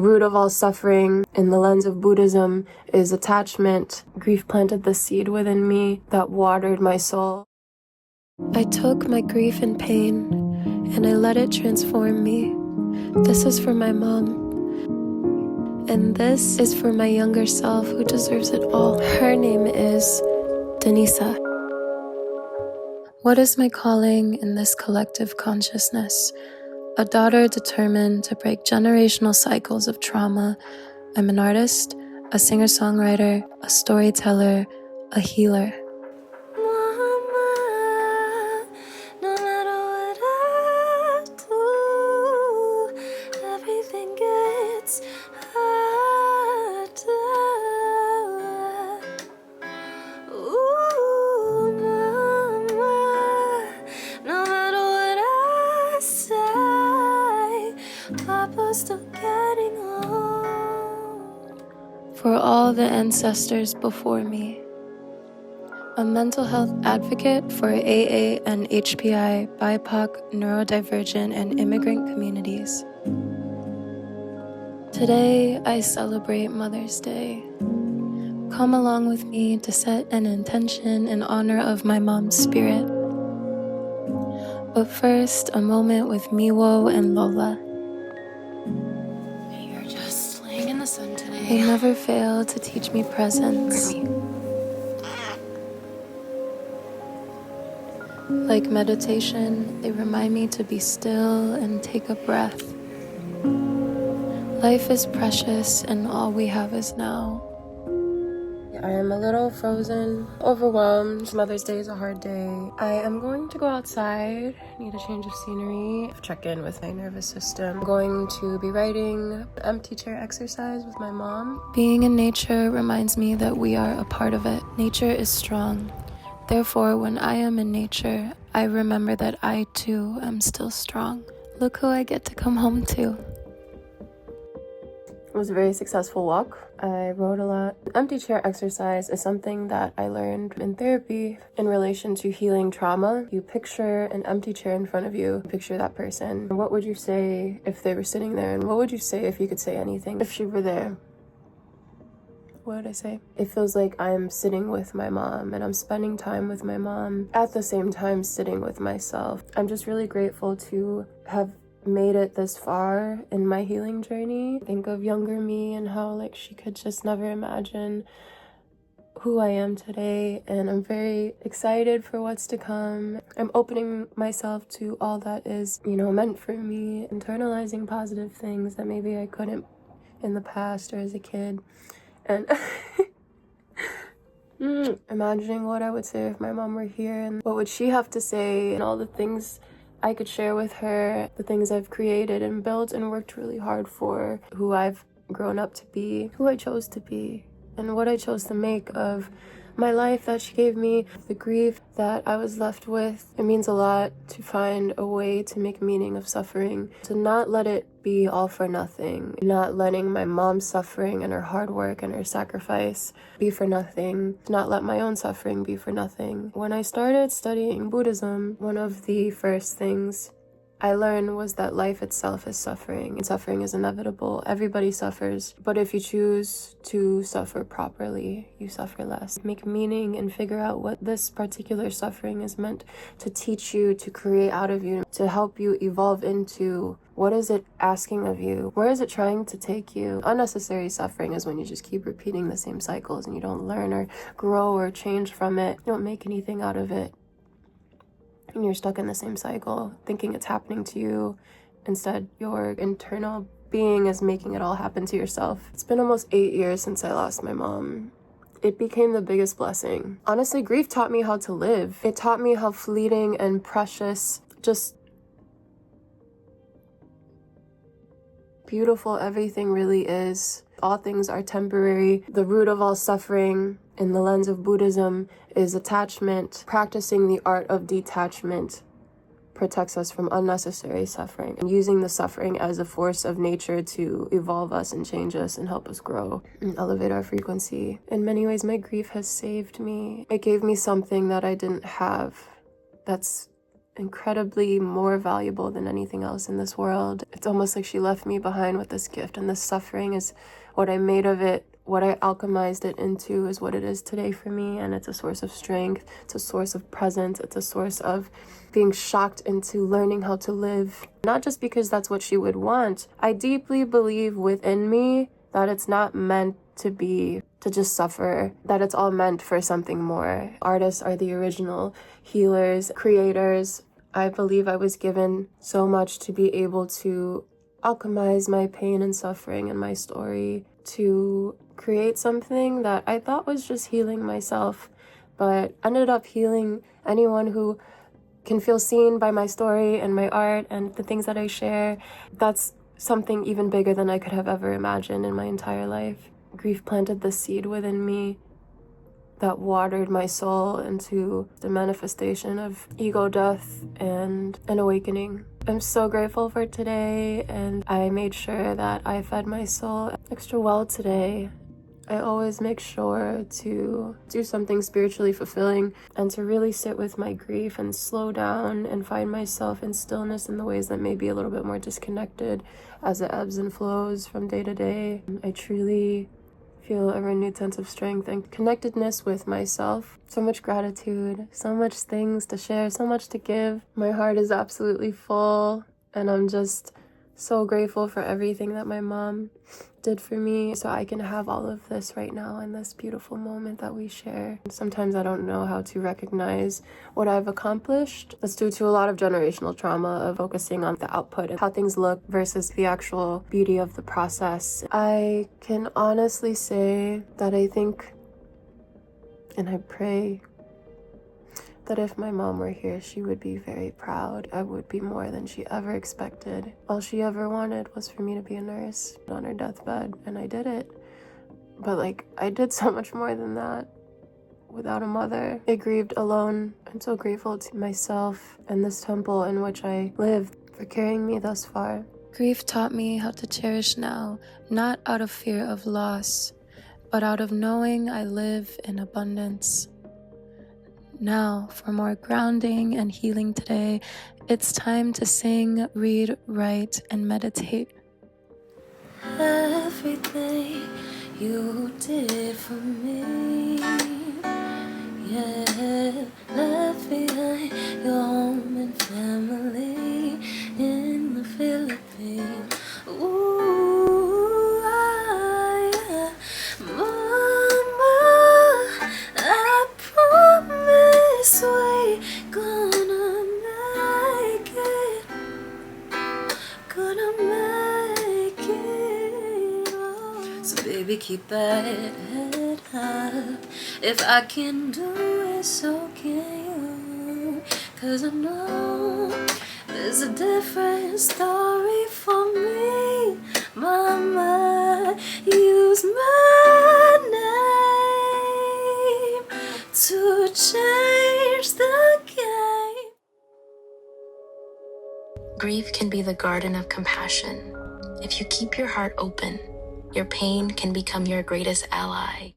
The root of all suffering in the lens of Buddhism is attachment. Grief planted the seed within me that watered my soul. I took my grief and pain and I let it transform me. This is for my mom. And this is for my younger self who deserves it all. Her name is Denisa. What is my calling in this collective consciousness? A daughter determined to break generational cycles of trauma. I'm an artist, a singer-songwriter, a storyteller, a healer. Mama, no matter what I do, everything gets harder. Ooh, mama, no matter what I say, Papa's still getting old. For all the ancestors before me. A mental health advocate for AANHPI, BIPOC, neurodivergent, and immigrant communities. Today, I celebrate Mother's Day. Come along with me to set an intention in honor of my mom's spirit. But first, a moment with Miwo and Lola. You're just laying in the sun today. They never fail to teach me presence. Like meditation, they remind me to be still and take a breath. Life is precious and all we have is now. I am a little frozen, overwhelmed. Mother's Day is a hard day. I am going to go outside, need a change of scenery, check in with my nervous system. I'm going to be writing empty chair exercise with my mom. Being in nature reminds me that we are a part of it. Nature is strong. Therefore, when I am in nature, I remember that I too am still strong. Look who I get to come home to. It was a very successful walk. I wrote a lot. Empty chair exercise is something that I learned in therapy in relation to healing trauma. You picture an empty chair in front of you, picture that person. What would you say if they were sitting there? And what would you say if you could say anything if she were there? What would I say? It feels like I'm sitting with my mom and I'm spending time with my mom at the same time sitting with myself. I'm just really grateful to have made it this far in my healing journey. Think of younger me and how like she could just never imagine who I am today, and I'm very excited for what's to come. I'm opening myself to all that is, meant for me, internalizing positive things that maybe I couldn't in the past or as a kid. And imagining what I would say if my mom were here and what would she have to say and all the things I could share with her, the things I've created and built and worked really hard for, who I've grown up to be, who I chose to be, and what I chose to make of my life that she gave me, the grief that I was left with. It means a lot to find a way to make meaning of suffering, to not let it be all for nothing, not letting my mom's suffering and her hard work and her sacrifice be for nothing, to not let my own suffering be for nothing. When I started studying Buddhism, one of the first things I learned was that life itself is suffering, and suffering is inevitable. Everybody suffers, but if you choose to suffer properly, you suffer less. Make meaning and figure out what this particular suffering is meant to teach you, to create out of you, to help you evolve into. What is it asking of you? Where is it trying to take you? Unnecessary suffering is when you just keep repeating the same cycles and you don't learn or grow or change from it. You don't make anything out of it. And you're stuck in the same cycle, thinking it's happening to you. Instead, your internal being is making it all happen to yourself. It's been almost 8 years since I lost my mom. It became the biggest blessing. Honestly, grief taught me how to live. It taught me how fleeting and precious, just beautiful everything really is. All things are temporary. The root of all suffering in the lens of Buddhism is attachment. Practicing the art of detachment protects us from unnecessary suffering, and using the suffering as a force of nature to evolve us and change us and help us grow and elevate our frequency. In many ways, my grief has saved me. It gave me something that I didn't have that's incredibly more valuable than anything else in this world. It's almost like she left me behind with this gift, and this suffering is what I made of it. What I alchemized it into is what it is today for me, and it's a source of strength, it's a source of presence, it's a source of being shocked into learning how to live. Not just because that's what she would want. I deeply believe within me that it's not meant to be to just suffer, that it's all meant for something more. Artists are the original healers, creators. I believe I was given so much to be able to alchemize my pain and suffering and my story, to create something that I thought was just healing myself, but ended up healing anyone who can feel seen by my story and my art and the things that I share. That's something even bigger than I could have ever imagined in my entire life. Grief planted the seed within me that watered my soul into the manifestation of ego death and an awakening. I'm so grateful for today, and I made sure that I fed my soul extra well today. I always make sure to do something spiritually fulfilling and to really sit with my grief and slow down and find myself in stillness in the ways that may be a little bit more disconnected as it ebbs and flows from day to day. I truly feel a renewed sense of strength and connectedness with myself. So much gratitude, so much things to share, so much to give. My heart is absolutely full, and I'm just so grateful for everything that my mom did for me, so I can have all of this right now in this beautiful moment that we share. Sometimes I don't know how to recognize what I've accomplished. That's due to a lot of generational trauma of focusing on the output and how things look versus the actual beauty of the process. I can honestly say that I think, and I pray, that if my mom were here, she would be very proud. I would be more than she ever expected. All she ever wanted was for me to be a nurse on her deathbed, and I did it. But I did so much more than that. Without a mother, I grieved alone. I'm so grateful to myself and this temple in which I live for carrying me thus far. Grief taught me how to cherish now, not out of fear of loss, but out of knowing I live in abundance. Now, for more grounding and healing today, it's time to sing, read, write, and meditate. Everything you did for me, yeah, left behind your home and family in the Philippines. Ooh, Mama, I promise we gonna make it, gonna make it. Oh. So baby, keep that head up. If I can do it, so can you. 'Cause I know there's a different story for me. Mama, use my name to change the game. Grief can be the garden of compassion. If you keep your heart open, your pain can become your greatest ally.